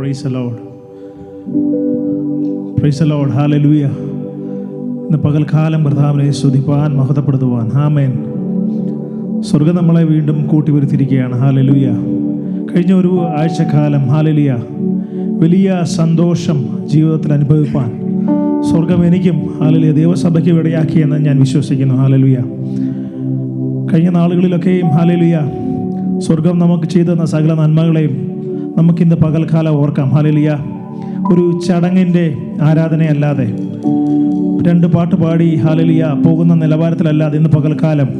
Price the Lord. Price the Lord. Hallelujah. ഇന്ന് പകൽക്കാലം കർത്താവിനെ സ്തുതിപ്പാൻ, മഹത്വപ്പെടുത്തുവാൻ. ആമേൻ. സ്വർഗ്ഗം നമ്മളെ വീണ്ടും കൂട്ടിവരുത്തിയിരിക്കുകയാണ്. ഹല്ലേലൂയ. കഴിഞ്ഞ ഒരു ആഴ്ചക്കാലം ഹല്ലേലൂയ വലിയ സന്തോഷം ജീവിതത്തിൽ അനുഭവിപ്പാൻ സ്വർഗം എനിക്കും ഹല്ലേലൂയ ദൈവസഭയ്ക്ക് ഇടയാക്കിയെന്ന് ഞാൻ വിശ്വസിക്കുന്നു. ഹല്ലേലൂയ. കഴിഞ്ഞ നാളുകളിലൊക്കെയും ഹല്ലേലൂയ സ്വർഗം നമുക്ക് ചെയ്തു തന്ന സകല നന്മകളെയും നമുക്കിന്ന് പകൽക്കാലം ഓർക്കാം. ഹല്ലേലൂയ. ഒരു ചടങ്ങിൻ്റെ ആരാധനയല്ലാതെ, രണ്ട് പാട്ട് പാടി ഹല്ലേലൂയ പോകുന്ന നിലവാരത്തിലല്ലാതെ ഇന്ന് പകൽക്കാലം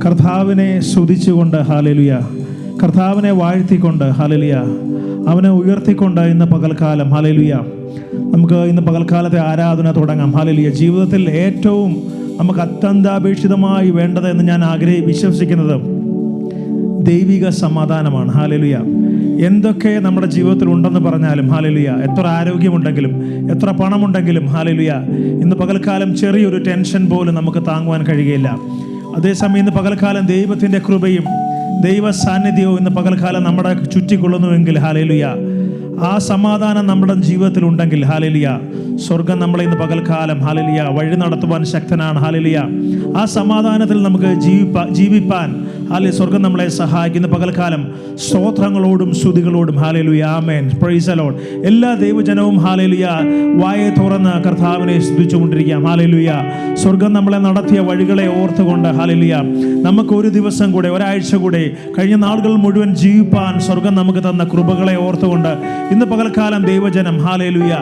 കർത്താവിനെ സ്തുതിച്ചുകൊണ്ട് ഹല്ലേലൂയ, കർത്താവിനെ വാഴ്ത്തിക്കൊണ്ട് ഹല്ലേലൂയ, അവനെ ഉയർത്തിക്കൊണ്ട് ഇന്ന് പകൽക്കാലം ഹല്ലേലൂയ നമുക്ക് ഇന്ന് പകൽക്കാലത്തെ ആരാധന തുടങ്ങാം. ഹല്ലേലൂയ. ജീവിതത്തിൽ ഏറ്റവും നമുക്ക് അത്യന്താപേക്ഷിതമായി വേണ്ടതെന്ന് ഞാൻ വിശ്വസിക്കുന്നത് ദൈവിക സമാധാനമാണ്. ഹല്ലേലൂയ. എന്തൊക്കെ നമ്മുടെ ജീവിതത്തിൽ ഉണ്ടെന്ന് പറഞ്ഞാലും ഹല്ലേലൂയ, എത്ര ആരോഗ്യമുണ്ടെങ്കിലും എത്ര പണമുണ്ടെങ്കിലും ഹല്ലേലൂയ, ഇന്ന് പകൽക്കാലം ചെറിയൊരു ടെൻഷൻ പോലും നമുക്ക് താങ്ങുവാൻ കഴിയുകയില്ല. അതേസമയം ഇന്ന് പകൽക്കാലം ദൈവത്തിൻ്റെ കൃപയും ദൈവ സാന്നിധ്യവും ഇന്ന് പകൽക്കാലം നമ്മുടെ ചുറ്റിക്കൊള്ളുന്നുവെങ്കിൽ ഹല്ലേലൂയ, ആ സമാധാനം നമ്മുടെ ജീവിതത്തിൽ ഉണ്ടെങ്കിൽ ഹല്ലേലൂയ, സ്വർഗം നമ്മളെ ഇന്ന് പകൽക്കാലം ഹല്ലേലൂയ വഴി നടത്തുവാൻ ശക്തനാണ്. ഹല്ലേലൂയ. ആ സമാധാനത്തിൽ നമുക്ക് ജീവിപ്പാൻ ഹല്ലേലൂയ സ്വർഗം നമ്മളെ സഹായിക്കുന്ന പകൽക്കാലം സ്തോത്രങ്ങളോടും സ്തുതികളോടും ഹല്ലേലൂയ. ആമേൻ. Praise the Lord. എല്ലാ ദൈവജനവും ഹല്ലേലൂയ വായെ തുറന്ന് കർത്താവിനെ സ്തുതിച്ചുകൊണ്ടിരിക്കാം. ഹല്ലേലൂയ. സ്വർഗം നമ്മളെ നടത്തിയ വഴികളെ ഓർത്തുകൊണ്ട് ഹല്ലേലൂയ നമുക്ക് ഒരു ദിവസം കൂടെ, ഒരാഴ്ച കൂടെ, കഴിഞ്ഞ നാളുകൾ മുഴുവൻ ജീവിപ്പാൻ സ്വർഗം നമുക്ക് തന്ന കൃപകളെ ഓർത്തുകൊണ്ട് ഇന്ന് പകൽക്കാലം ദൈവജനം ഹല്ലേലൂയ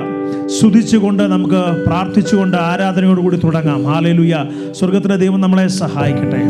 സ്തുതിച്ചുകൊണ്ട് നമുക്ക് പ്രാർത്ഥിച്ചുകൊണ്ട് ആരാധനയോടുകൂടി തുടങ്ങാം. ഹല്ലേലൂയ. സ്വർഗത്തിലെ ദൈവം നമ്മളെ സഹായിക്കട്ടെ.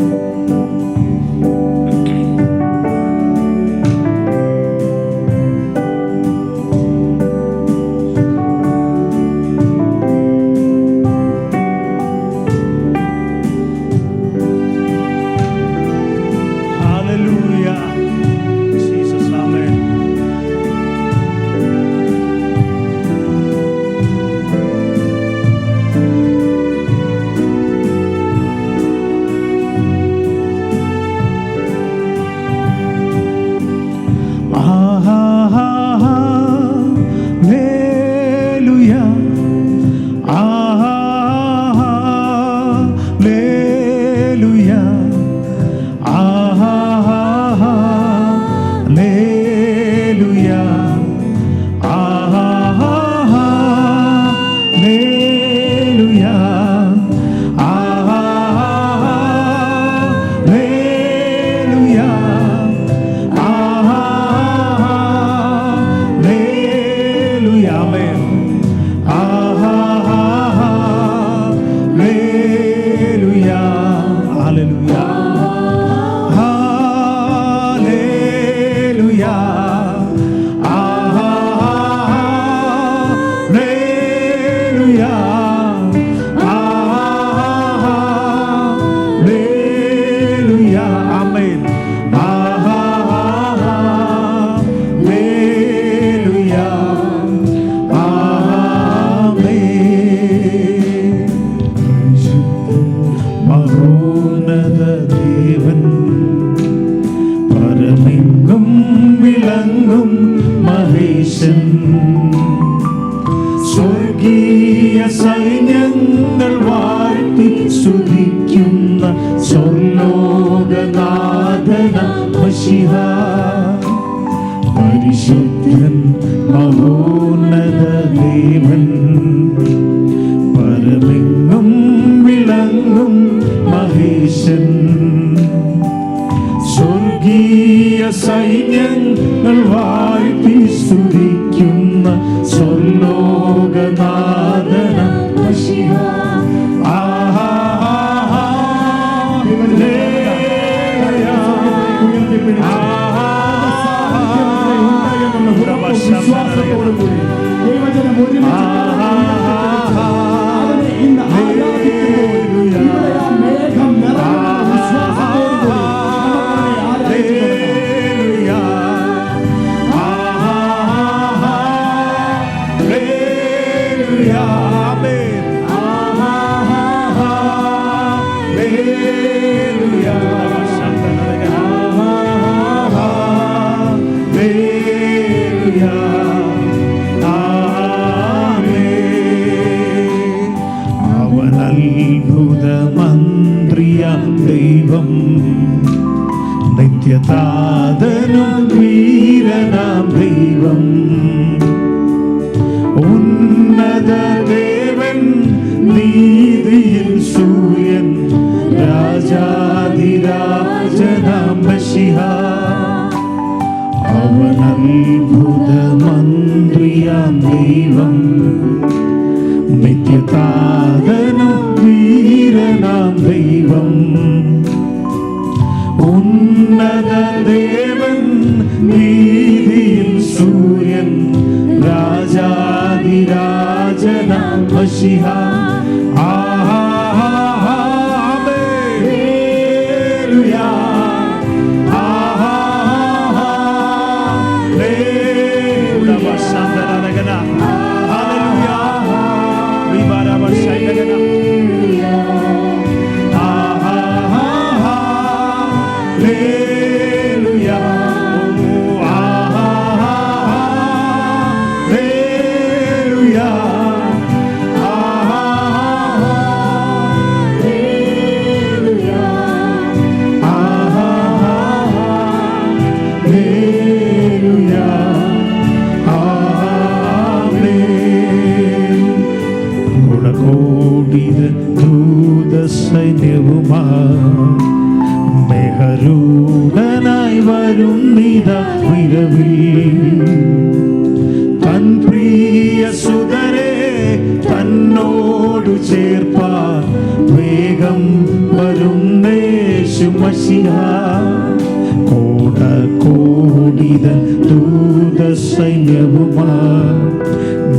സൈന്യങ്ങൾ വാഴ്ത്തി സ്തുതിക്കുന്ന സ്വർലോകനാഥന മശിഹ, പരിശുദ്ധൻ മഹോന്നത ദേവൻ, പരമെങ്ങും വിളങ്ങും മഹേശൻ, സ്വർഗീയ സൈന്യങ്ങൾ വാഴ്ത്തി സ്തുതിക്കുന്ന സ്വർലോകനാഥന മശിഹ. നിത്യതാതനും വീരനാം ദൈവം, ഉന്നത ദേവൻ, നീതിയിൽ സൂര്യൻ, രാജാധിരാജനാം മശിഹാ. അവൻ അത്ഭുത മന്ത്രിയാം ദൈവം, നിത്യതാതനും വീരനാം ദൈവം, ഉന്നത ദേവൻ, നീതിയിൽ സൂര്യൻ, രാജാധിരാജനാം മശിഹാ. സൈന്യവുമാ മെഹരൂഢനായി വരുന്നിതാ വിരവിൽ, തൻ പ്രിയ സുതരെ തന്നോടു ചേർപ്പാൻ വേഗം വരുന്നേശു മശിഹാ. കോടിത ദൂത സൈന്യവുമാ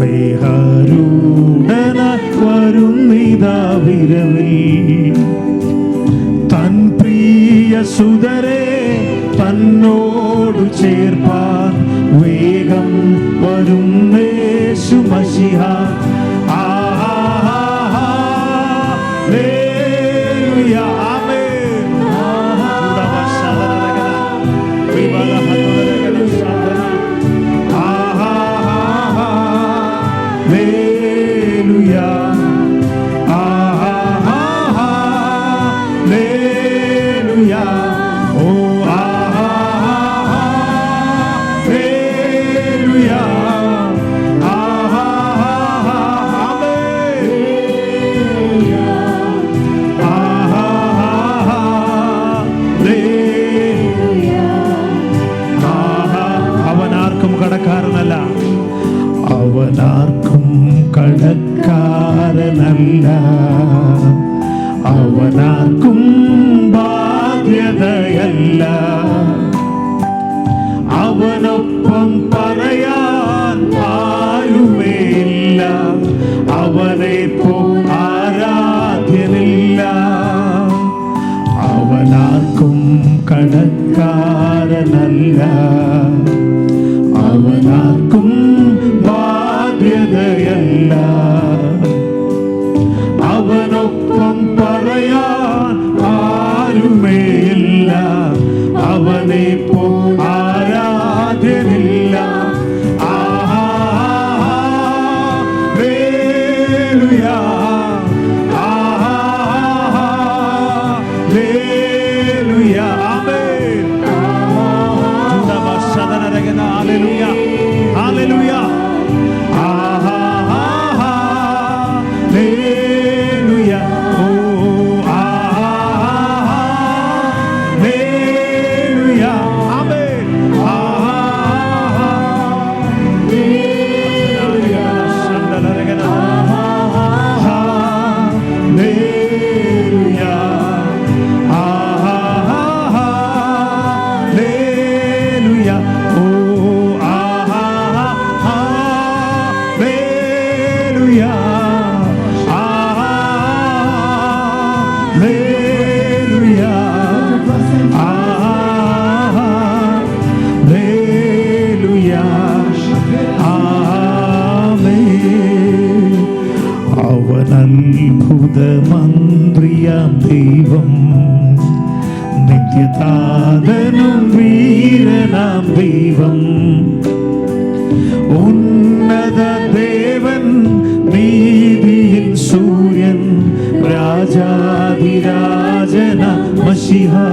മെഹരൂഢനായി വരുന്നിതാ വിരവിൽ, തൻ പ്രിയ സുതരെ തന്നോടു ചേർപ്പാൻ വേഗം വരുന്നേശു മശിഹാ. അവനാർക്കും കടക്കാരനല്ല, അവനാർക്കും ബാധ്യതയല്ല, അവനൊപ്പം പറയാൻ ആരുമേയില്ല, അവനെ പോ ആരാധ്യനില്ല. അവനാർക്കും കടക്കാരനല്ല, അവനാർക്കും ബാധ്യതയല്ല, അവനൊപ്പം പറയാൻ ആരുമേയില്ല, അവനെ പോ ആരാധ്യനില്ല. അത്ഭുതമന്ത്രിയാം ദൈവം, നിത്യതാതനും വീരനാം ദൈവം, ഉന്നത ദേവൻ, നീതിയിൽ സൂര്യൻ, രാജാധിരാജന മശിഹാ.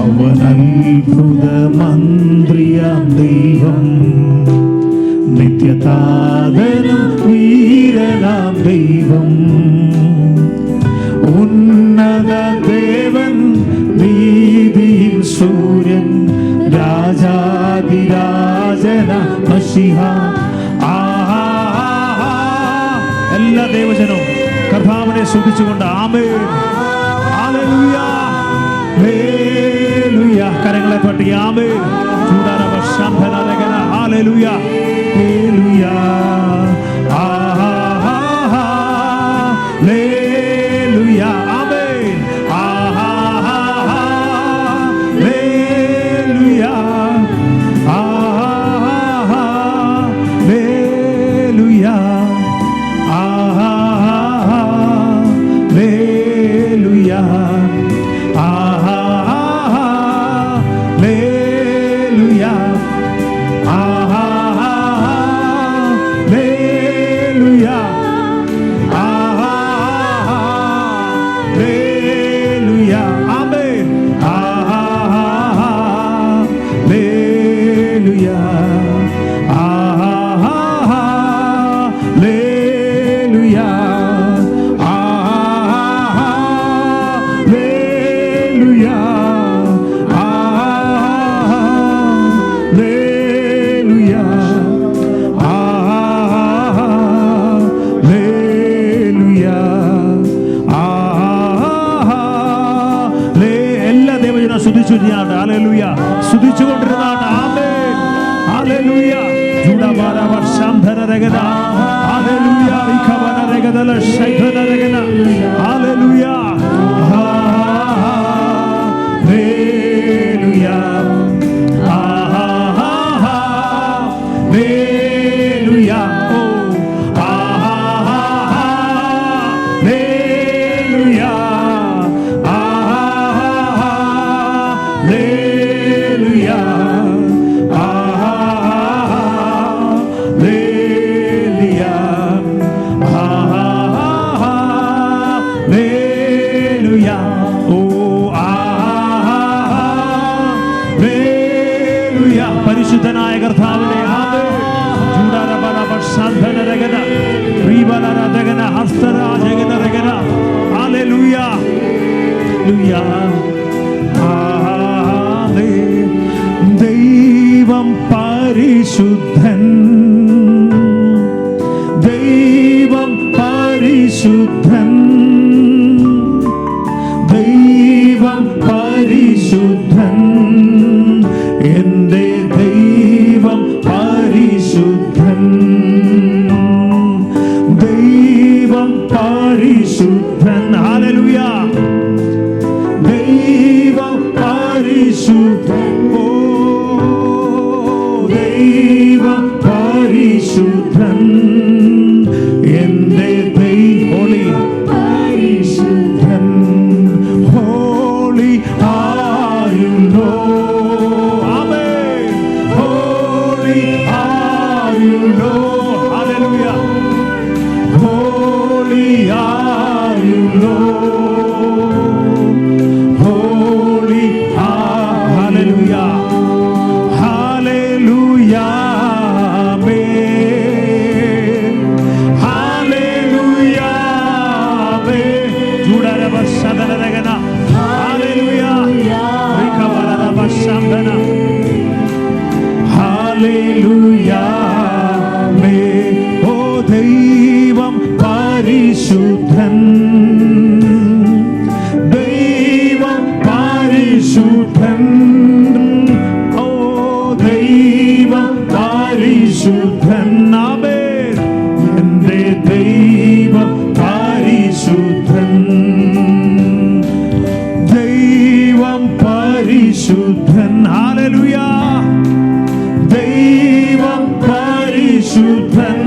അവൻ അത്ഭുത മന്ത്രിയാം ദൈവം, നിത്യതാതനും വീരനാം ദൈവം, ഉന്നത ദേവൻ നീതിയിൽ സൂര്യൻ, രാജാതിരാജന മശിഹ. എല്ലാ ദൈവജനവും കർത്താവിനെ സ്തുതിച്ചുകൊണ്ട് ആമേൻ ഹല്ലേലൂയ ഹല്ലേലൂയ കരങ്ങളെ തട്ടി ആമേൻ ചൂടാരവ ശംഭനരഗന ഹല്ലേലൂയ ഹല്ലേലൂയ ഹല്ലേലൂയ ആമേൻ ഹല്ലേലൂയ ഹല്ലേലൂയ സ്തുതിച്ചുകൊണ്ടിരുന്നാണ് ആമേൻ ഹല്ലേലൂയ ജൂഡാബാര വർഷാംധരരഗന ഹല്ലേലൂയ ഇഖവനരഗദല ശൈഖനരഗന ഹല്ലേലൂയ ഹല്ലേലൂയ ഹല്ലേലൂയ ഓ ഹല്ലേലൂയ പരിശുദ്ധനായ കർത്താവിനെ ദൈവം പരിശുദ്ധൻ, ദൈവം പരിശുദ്ധൻ, ദൈവം പരിശുദ്ധൻ, എൻ്റെ ദൈവം പരിശുദ്ധൻ, ദൈവം പരിശുദ്ധൻ ഹല്ലേലൂയ ദൈവം പരിശുദ്ധൻ ഓ ദൈവം പരിശുദ്ധൻ എൻ്റെ ഹോളി പരിശുദ്ധൻ holy are you Lord amen holy are you Lord hallelujah holy are you Lord holy hallelujah hallelujah amen hallelujah amen judara basadana regana hallelujah rikavara basandana hallelujah amen oh deivam പരിശുദ്ധൻ ദൈവം പരിശുദ്ധൻ ഓ ദൈവം പരിശുദ്ധൻ ആമേൻ എൻ്റെ ദൈവം പരിശുദ്ധൻ ദൈവം പരിശുദ്ധൻ ഹല്ലേലൂയ ദൈവം പരിശുദ്ധൻ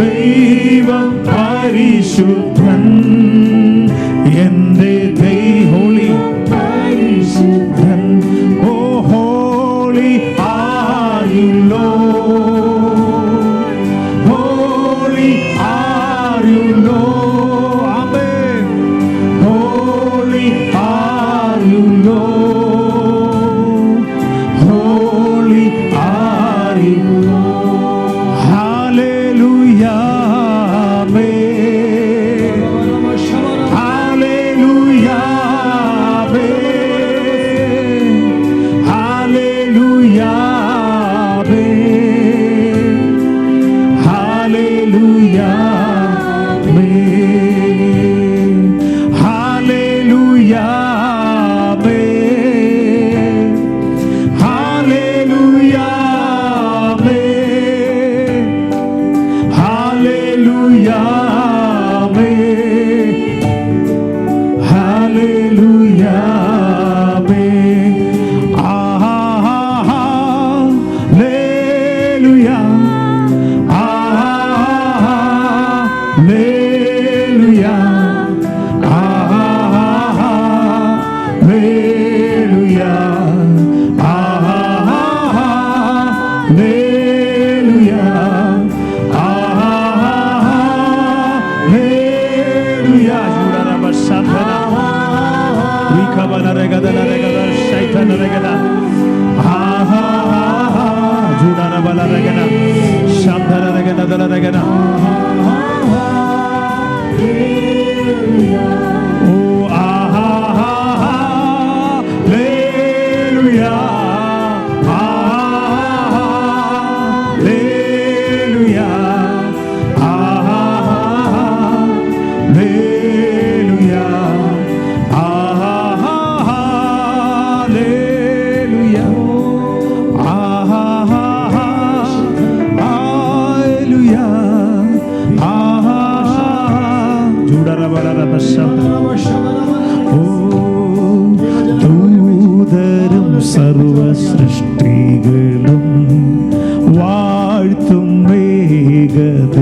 ദൈവം പരിശുദ്ധൻ എൻ്റെ ഹോളി പരിശുദ്ധൻ ഓ holy are you Lord holy are you Lord amen holy are you Lord സൃഷ്ടികളും വാഴ്ത്തും ഏകദൈവമേ,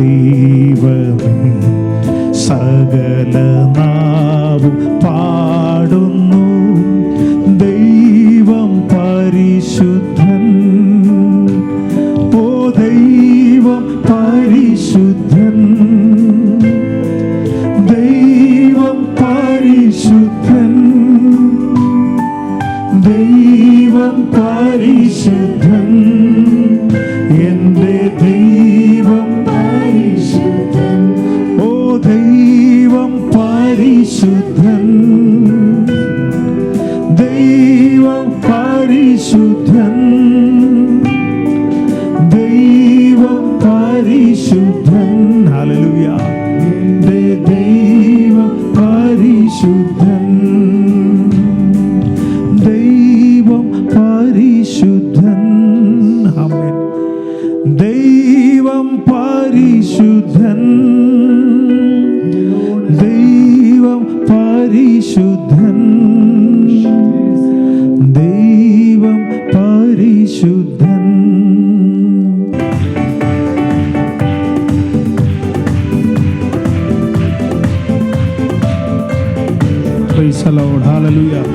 സകല നാവും പാടുന്നു ദൈവം പരിശുദ്ധൻ. ഓ ദൈവം പരിശുദ്ധൻ, ദൈവം പരിശുദ്ധൻ, ദൈവം പരിശുദ്ധൻ, എൻ്റെ ദൈവം പരിശുദ്ധൻ. ഓ ദൈവം പരിശുദ്ധൻ, ദൈവം പരിശുദ്ധൻ, ദൈവം പരിശുദ്ധൻ. ഹല്ലേലൂയ. എൻ്റെ ദൈവം പരിശുദ്ധൻ, ദൈവം പരിശുദ്ധൻ. ആമേൻ. ദൈവം പരിശുദ്ധൻ, ദൈവം പരിശുദ്ധൻ, ദൈവം പരിശുദ്ധൻ. Praise the Lord. Hallelujah.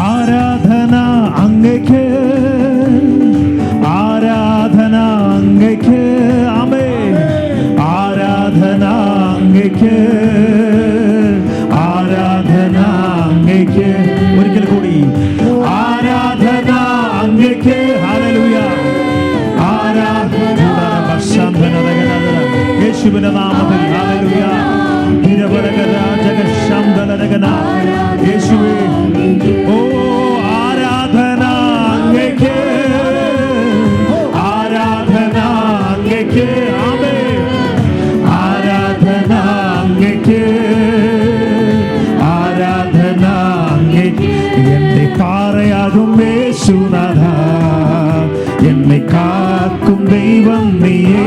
ആരാധന അങ്ങയ്ക്ക്, ആരാധന അങ്ങയ്ക്ക്. ആമേൻ. ആരാധന അങ്ങയ്ക്ക്, ആരാധന അങ്ങയ്ക്ക്. ഒരിക്കൽ കൂടി ആരാധന അങ്ങയ്ക്ക്. ഹല്ലേലൂയ. ആരാധന യേശുവിന്റെ നാമത്തിൽ. ഹല്ലേലൂയ. യേശുവേ. ഓ ആരാധന അങ്ങയ്ക്ക്, ആരാധന അങ്ങയ്ക്ക്. ആമേൻ. ആരാധന അങ്ങയ്ക്ക്, ആരാധന അങ്ങയ്ക്ക്. എന്നെ പാറയാകും യേശുനാഥ, എന്നെ കാക്കും ദൈവം നീയേ.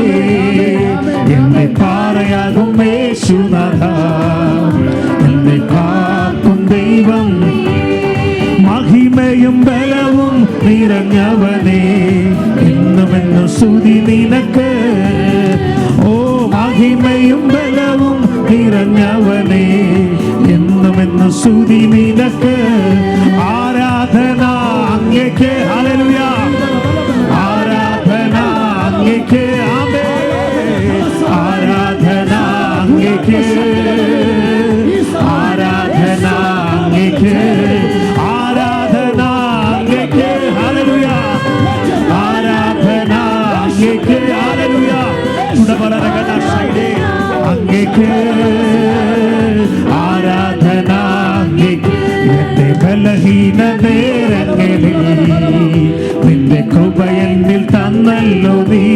എന്നെ പാറയാകും യേശുനാഥ, എന്നെ കാക്കും ദൈവം. മഹിമയും ബലവും നിറഞ്ഞവനേ, എന്നുമെന്നും സ്തുതി നിനക്ക്. ഓ മഹിമയും ബലവും നിറഞ്ഞവനേ, എന്നുമെന്നും സ്തുതി നിനക്ക്. ആരാധന അങ്ങയ്ക്ക്. ഹല്ലേലൂയ. ആരാധന അങ്ങയ്ക്ക്. ആമേൻ. ആരാധന അങ്ങയ്ക്ക്, ആരാധന അങ്ങയ്ക്ക്, ആരാധന അങ്ങയ്ക്ക്. ഹല്ലേലൂയ. ആരാധന അങ്ങയ്ക്ക്. ഹല്ലേലൂയ. അങ്ങയ്ക്ക് ആരാധന അങ്ങയ്ക്ക്. എന്റെ ബലഹീന നേരങ്ങളിൽ നിന്റെ കൃപ എന്നിൽ തന്നല്ലോ നീ.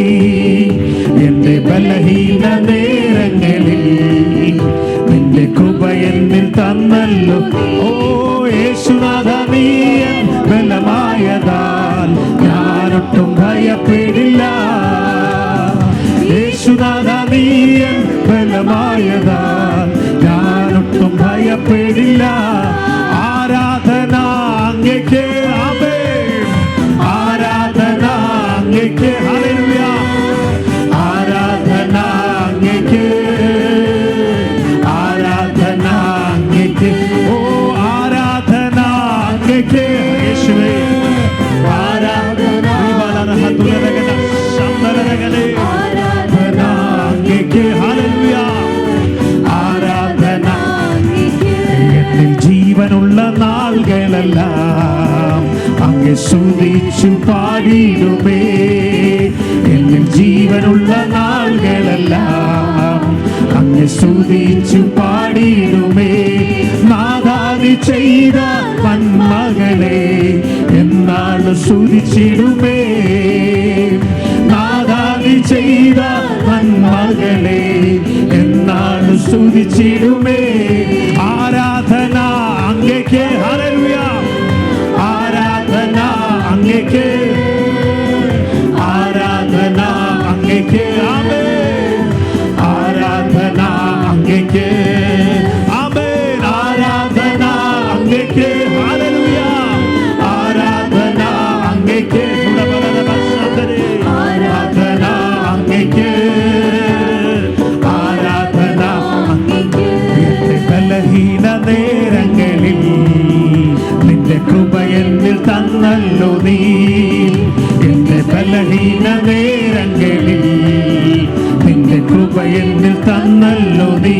എന്റെ ബലഹീന നേരങ്ങളിൽ നിന്റെ കൃപ എന്നിൽ തന്നല്ലോ. ഓ യേശുനാഥ നീ എൻ ബലമായതാൽ ഞാനൊട്ടും ഭയപ്പെടില്ല. യേശുനാഥ നീ എൻ ബലമായതാൽ ഞാനൊട്ടും ഭയപ്പെടില്ല. ആരാധന അങ്ങയ്ക്ക്. ആമേൻ. ആരാധന അങ്ങയ്ക്ക്. ഹല്ലേലൂയ. ആരാധന അങ്ങയ്ക്ക്, ആരാധന അങ്ങയ്ക്ക്. ഓ ആരാധന അങ്ങയ്ക്ക്. യേശുവേ. ആരാധന അങ്ങയ്ക്ക്. ഹല്ലേലൂയ. ആരാധന. എന്നിൽ ജീവനുള്ള നാളുകളെല്ലാം അങ്ങ് സ്തുതിച്ചു പാടിയിടുമേ. എന്നിൽ ജീവനുള്ള നാളുകളെല്ലാം അങ്ങ് സ്തുതിച്ചു പാടിയിടുമേ. നാദാനി ചെയ്ത നന്മകളെ എന്നാണ് സ്തുതിച്ചിടുമേ. നാദാനി ചെയ്ത നന്മകളെ എന്നാണ് സ്തുതിച്ചിടുമേ. ആരാധന അങ്ങയ്ക്ക്. ഹല്ലേലൂയ. അങ്ങേക്ക്, ആരാധന അങ്ങേക്ക്. ആമേൻ. ആരാധന അങ്ങേക്ക്. ആമേൻ. ആരാധന അങ്ങേക്ക്. ഹല്ലേലൂയ. ആരാധന അങ്ങേക്ക്. ആരാധന അങ്ങേക്ക്. ആരാധന അങ്ങേക്ക്. ബലഹീന നേരങ്ങളിൽ നിന്റെ കൃപ എന്നിൽ തന്നല്ലോ നീ. എന്റെ ബലഹീന നേരങ്ങളിൽ നിന്റെ കൃപ എന്നിൽ തന്നല്ലോ നീ.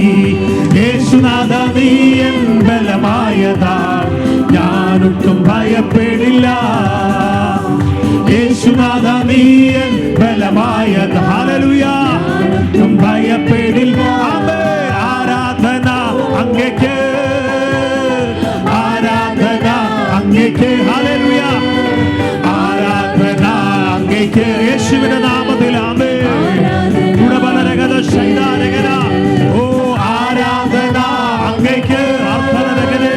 യേശുനാഥ നീ എൻ ബലമായതാ, ഞാനൊട്ടും ഭയപ്പെടില്ല. യേശുനാഥ നീ എൻ ബലമായതാ, ഹല്ലേലൂയ, ഒട്ടും ഭയപ്പെടില്ല. ആമേൻ. ആരാധന അങ്ങേക്ക്, ആരാധന അങ്ങേക്ക്. ഹല്ലേലൂയ. ആരാധന അങ്ങേക്ക്. യേശുവിന്റെ നാമത്തിൽ ആമേൻ. ഗുണബലരഗത ശൈലാരഗന. ഓ ആരാധന അങ്ങേക്ക്. അർത്ഥനരഗനെ.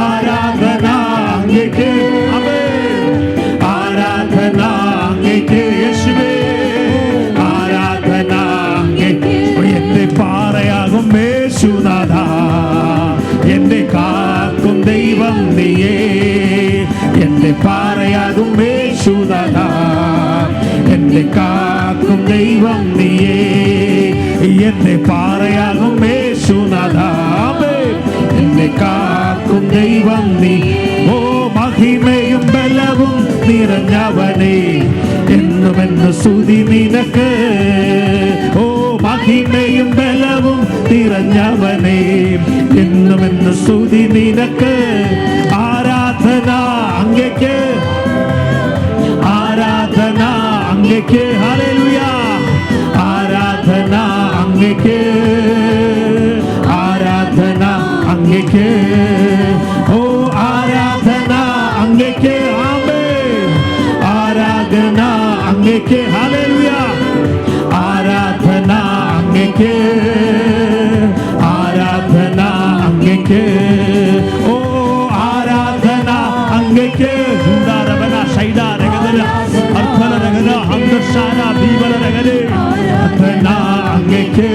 ആരാധന അങ്ങേക്ക്. ആമേൻ. ആരാധന അങ്ങേക്ക്. യേശുവേ ആരാധന അങ്ങേക്ക്. എന്റെ പാറയാകും യേശുനാഥ, എന്റെ കാക്കും ദൈവം നീയേ. എന്റെ പാറയാകും യേശുനാഥ, എന്റെ കാക്കും ദൈവം നീയേ. എന്റെ പാറയാകും യേശുനാഥ, എന്റെ കാക്കും ദൈവം നീ. ഓ മഹിമയും ബലവും നിറഞ്ഞവനേ, എന്നുമെന്ന് സ്തുതി നിനക്ക്. ഓ മഹിമയും ബലവും നിറഞ്ഞവനേ, എന്നുമെന്ന് സ്തുതി നിനക്ക്. ആരാധന അങ്ങേക്ക്, ആരാധന അങ്ങേക്ക്. ഹല്ലേലൂയ. ആരാധന അങ്ങേക്ക്, ആരാധന അങ്ങേക്ക്. ഓ ആരാധന അങ്ങേക്ക്. ആമേൻ. ആരാധന അങ്ങേക്ക്. ഹല്ലേലൂയ. ആരാധന അങ്ങേക്ക്, ആരാധന അങ്ങേക്ക്. ഓ ആരാധന അങ്ങേക്ക്. ഗുണ്ടാരവന ശൈലാരഗന അർത്ഥനരഗന അന്തർശാന ഭീമനരഗന. ആരാധന അങ്ങേക്ക്,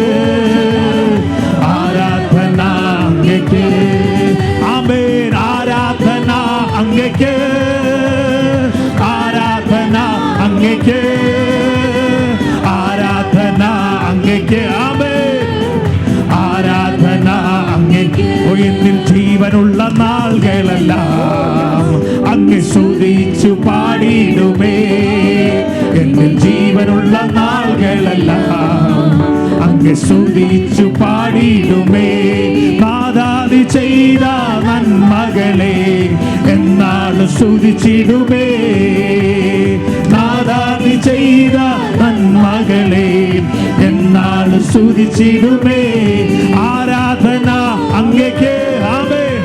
ആരാധന അങ്ങേക്ക്. ആമേൻ. ആരാധന അങ്ങേക്ക്, ആരാധന അങ്ങേക്ക്. ആരാധന അങ്ങേക്ക്. ആമേൻ. ആരാധന അങ്ങേക്ക്. എന്നിൽ ജീവനുള്ള നാളുകളെല്ലാം അങ്ങ് സ്തുതിച്ചു പാടിയിടുമേ. എന്നിൽ ജീവനുള്ള നാളുകളെല്ലാം അങ്ങ് സ്തുതിച്ചു പാടിയിടുമേ. നാദാതി ചെയ്ത നന്മകളെ എന്നാണ് സ്തുതിച്ചിടുമേ. നാദാതി ചെയ്ത നന്മകളെ എന്നാണ് സ്തുതിച്ചിടുമേ. ആരാധന അങ്ങേക്ക്. ആമേൻ.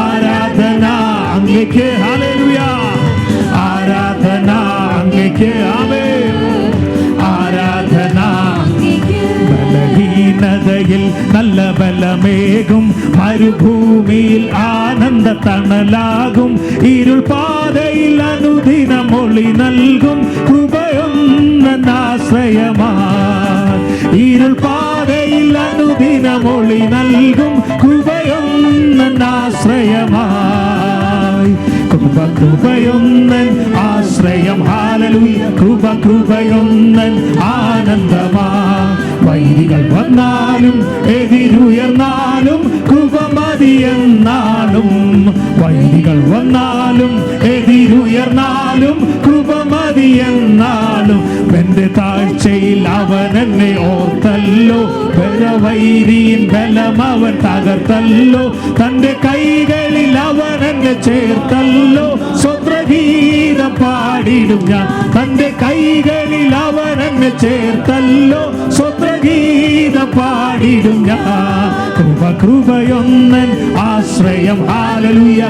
ആരാധന അങ്ങേക്ക്. ഹല്ലേലൂയ. ആരാധന അങ്ങേക്ക്. ആമേൻ. ആരാധന. ബലഹീനതയിൽ നല്ല ബലമേകും, മരുഭൂമിയിൽ ആനന്ദ തണലാകും, ഇരുൾ പാതയിൽ അനുദിനം ഒളി നൽകും കൃപയൊന്നാശ്രയമാ. ഇരുൾ പാതയിൽ അനുദിനം ഒളി നൽകും കൃപയൊന്നാശ്രയമായി. കൃപയൊന്നൻ ആശ്രയം. ഹല്ലേലൂയ. കൃപയൊന്നൻ ആനന്ദമാ. വൈരികൾ വന്നാലും എതിരുയർന്നാലും കൃപ മതിയെന്നാലും. വൈരികൾ വന്നാലും എതിരുയർന്നാലും കൃപ മതിയെന്നാലും. എന്റെ താഴ്ചയിൽ അവൻ എന്നെ ഓർത്തല്ലോ, ബലവൈരിயின் ബലം അവൻ തകർത്തല്ലോ. തന്റെ കൈകളിൽ അവൻ എന്നെ ചേർത്തല്ലോ. സ്വത്രഗീതം പാടിടും ഞാൻ, തന്റെ കൈകളിൽ അവൻ എന്നെ ചേർത്തല്ലോ. സ്വത്രഗീതം പാടിടും ഞാൻ. കൃപയൊന്നൻ ആശ്രയം. ഹല്ലേലൂയ.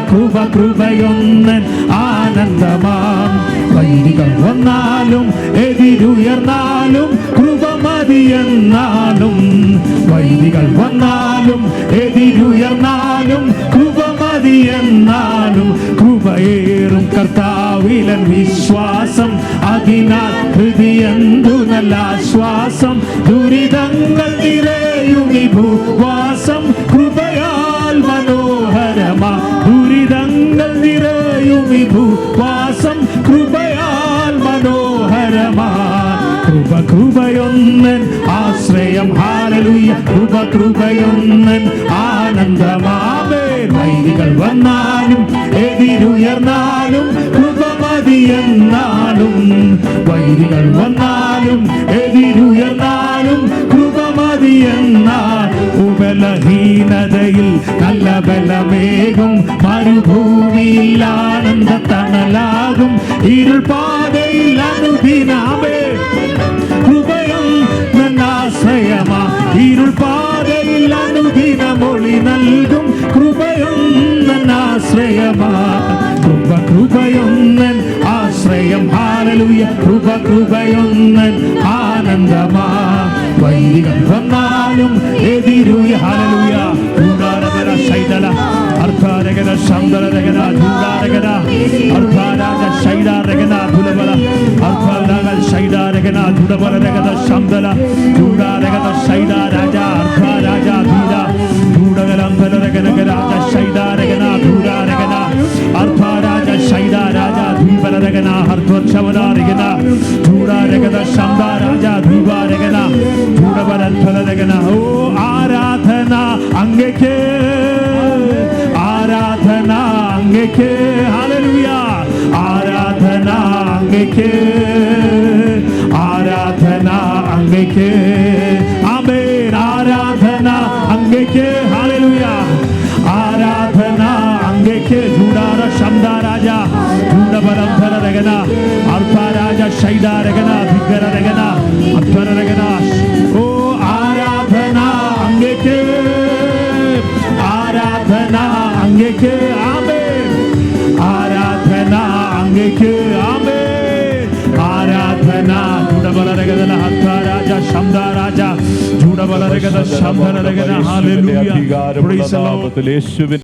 കൃപയൊന്നൻ ആനന്ദമാം. വൈരികൾ വന്നാലും എതിരുയർന്നാലും കൃപ മതിയെന്നാലും. വൈരികൾ വന്നാലും എതിരുയർന്നാലും കൃപ മതിയെന്നാലും. കൃപയേറും കർത്താവ് കർത്താവിലൻ വിശ്വാസം, അതിനാൽ ഹൃദയന്തു നല്ല ആശ്വാസം. ദുരിതങ്ങൾ നിറയും ഈ ഭൂവാസം കൃപയാൽ മനോഹരമാ. ദുരിതങ്ങൾ നിറയും ഈ ഭൂവാസം കൃപയാൽ മനോഹരമാ. കൃപ കൃപയൊന്നൻ ആശ്രയം ഹല്ലേലൂയ. കൃപ കൃപയൊന്നൻ ആനന്ദമാമേ. വൈരികൾ വന്നാലും എതിരുയർന്നാലും കൃപ മതിയെന്നാലും. വൈരികൾ വന്നാലും എതിരുയർന്നാലും കൃപ മതിയെന്നാൽ. ബലഹീനതയിൽ നല്ല ബലമേകും. മരുഭൂമിയിൽ ആനന്ദ തണലാകും. ഇരുൾപാതയിൽ അനുദിനാമേ കൃപയൊന്നാശ്രയമാ. ഇരുൾപാതയിൽ അനുദിനമൊളി നൽകും. കൃപയൊന്നാശ്രയമാ. കൃപ കൃപയൊന്നൻ ആശ്രയം ഹല്ലേലൂയ. കൃപ കൃപയൊന്നൻ ആനന്ദമാ. വൈരികൾ വന്നാലും എതിരുയ ഹല്ലേലൂയ. ൂടാരകര ശൈതല അർത്ഥാരകര ശബ്ദരകര ൂടാരകര അർത്ഥാരാജ ശൈഡാരകന ധുലബല അർത്ഥാരാഗ ശൈഡാരകന ധുലബലരകത ശബ്ദല ൂടാരകത ശൈഡാരാജ അർത്ഥാരാജ ധീര ൂടകലംബലരകനകരാജ ശൈഡാരകന ധൂരാരകന അർത്ഥാരാജ ശൈഡാരാജ ധീപലരകന ഹർധ്വക്ഷവനാരകന ധൂടാരകത ശബ്ദാരാജ ധീപാരകന ധൂടബലധ്വലരകന. ഓ ആരാധന അങ്ങേക്ക്, ആരാധന അങ്ങേക്ക് ഹല്ലേലൂയ. ആരാധന അങ്ങേക്ക്, ആരാധന അങ്ങേക്ക് ആമേൻ. ആരാധന അങ്ങേക്ക് ഹല്ലേലൂയ. ആരാധന അങ്ങേക്ക്. ധൂടാര ശബ്ദാരാജ ധൂടബലധരരഗന അർത്ഥാരാജ ശൈഡാരഗന ധിഗരരഗന അധ്വരരഗന. ഓ ആരാധന അങ്ങേക്ക്, ആരാധന അങ്ങേക്ക് ആമേൻ. ആരാധന അങ്ങേക്ക് ആമേൻ. ആരാധന ധൂടബലരഗന അർത്ഥാരാജ ശബ്ദാരാജ ധൂടബലരഗന ശബ്ദരരഗന ഹല്ലേലൂയ. Price the Lord.